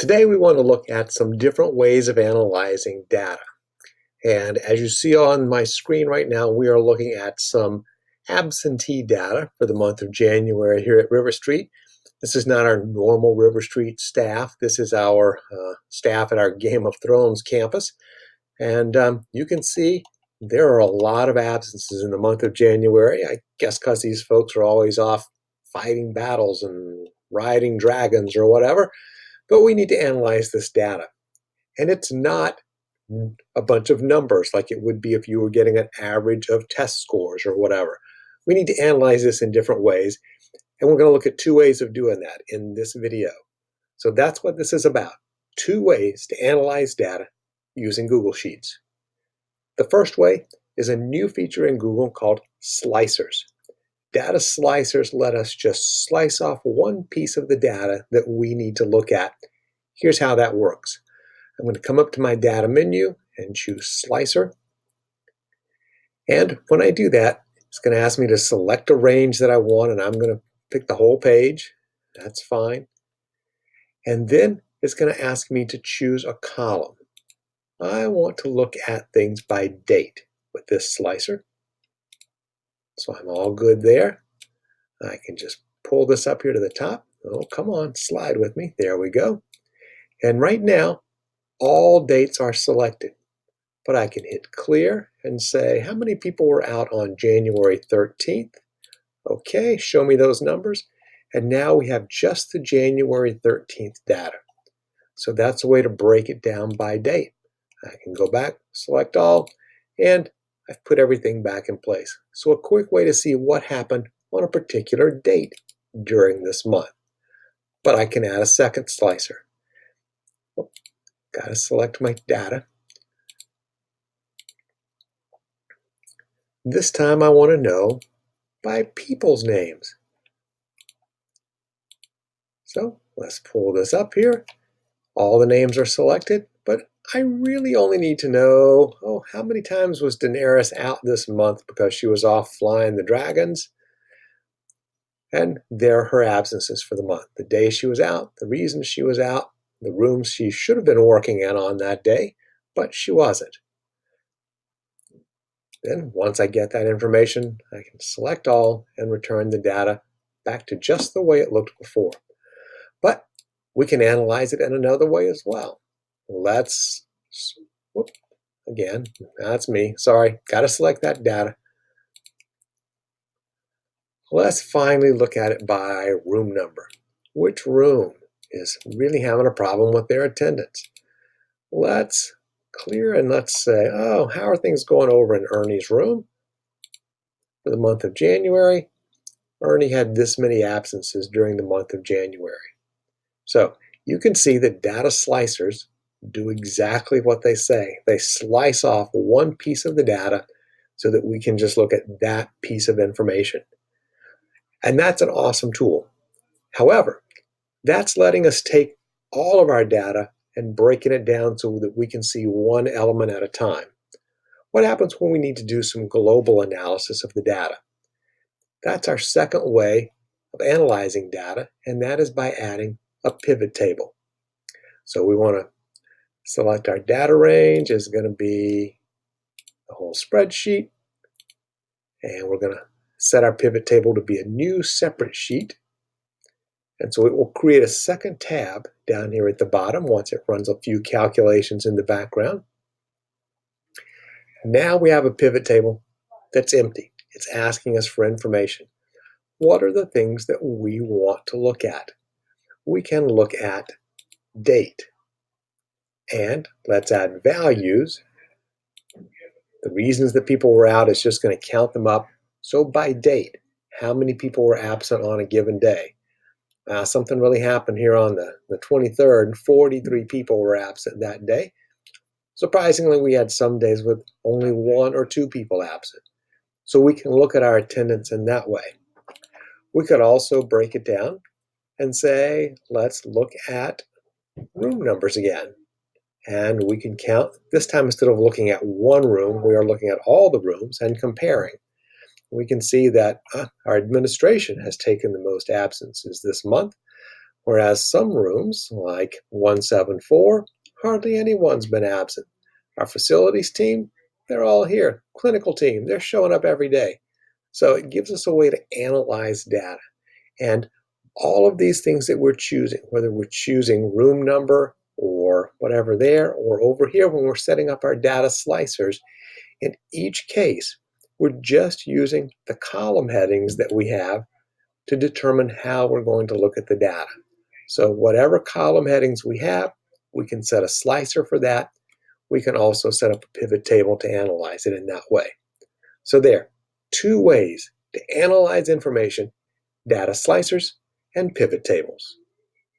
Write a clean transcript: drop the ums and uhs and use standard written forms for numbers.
Today we want to look at some different ways of analyzing data. And as you see on my screen right now, we are looking at some absentee data for the month of January here at River Street. This is not our normal River Street staff. This is our staff at our Game of Thrones campus. And you can see there are a lot of absences in the month of January. I guess because these folks are always off fighting battles and riding dragons or whatever. But we need to analyze this data. And it's not a bunch of numbers like it would be if you were getting an average of test scores or whatever. We need to analyze this in different ways. And we're going to look at two ways of doing that in this video. So that's what this is about. Two ways to analyze data using Google Sheets. The first way is a new feature in Google called slicers. Data slicers let us just slice off one piece of the data that we need to look at. Here's how that works. I'm going to come up to my data menu and choose slicer. And when I do that, it's going to ask me to select a range that I want, and I'm going to pick the whole page. That's fine. And then it's going to ask me to choose a column. I want to look at things by date with this slicer. So I'm all good there. I can just pull this up here to the top. Oh, come on, slide with me. There we go. And right now, all dates are selected. But I can hit clear and say, how many people were out on January 13th? Okay, show me those numbers. And now we have just the January 13th data. So that's a way to break it down by date. I can go back, select all, and I've put everything back in place. So a quick way to see what happened on a particular date during this month. But I can add a second slicer. Got to select my data. This time I want to know by people's names. So let's pull this up here. All the names are selected, but I really only need to know, how many times was Daenerys out this month because she was off flying the dragons? And there are her absences for the month. The day she was out, the reason she was out, the rooms she should have been working in on that day, but she wasn't. Then once I get that information, I can select all and return the data back to just the way it looked before. But we can analyze it in another way as well. Let's, again, that's me. Sorry, got to select that data. Let's finally look at it by room number. Which room is really having a problem with their attendance? Let's clear and let's say, how are things going over in Ernie's room? For the month of January, Ernie had this many absences during the month of January. So you can see that data slicers do exactly what they say. They slice off one piece of the data so that we can just look at that piece of information. And that's an awesome tool. However, that's letting us take all of our data and breaking it down so that we can see one element at a time. What happens when we need to do some global analysis of the data? That's our second way of analyzing data, and that is by adding a pivot table. So we want to select our data range is going to be the whole spreadsheet, and we're going to set our pivot table to be a new separate sheet. And so it will create a second tab down here at the bottom once it runs a few calculations in the background. Now we have a pivot table that's empty. It's asking us for information. What are the things that we want to look at? We can look at date. And let's add values. The reasons that people were out is just going to count them up. So by date, how many people were absent on a given day? Something really happened here on the 23rd, and 43 people were absent that day. Surprisingly, we had some days with only 1 or 2 people absent. So we can look at our attendance in that way. We could also break it down and say, let's look at room numbers again. And we can count. This time, instead of looking at one room, we are looking at all the rooms and comparing. We can see that our administration has taken the most absences this month, Whereas some rooms, like 174, hardly anyone's been absent. Our facilities team, they're all here. Clinical team, they're showing up every day. So it gives us a way to analyze data. And all of these things that we're choosing, whether we're choosing room number or whatever there, or over here when we're setting up our data slicers, in each case, we're just using the column headings that we have to determine how we're going to look at the data. So whatever column headings we have, we can set a slicer for that. We can also set up a pivot table to analyze it in that way. So there, two ways to analyze information: data slicers and pivot tables.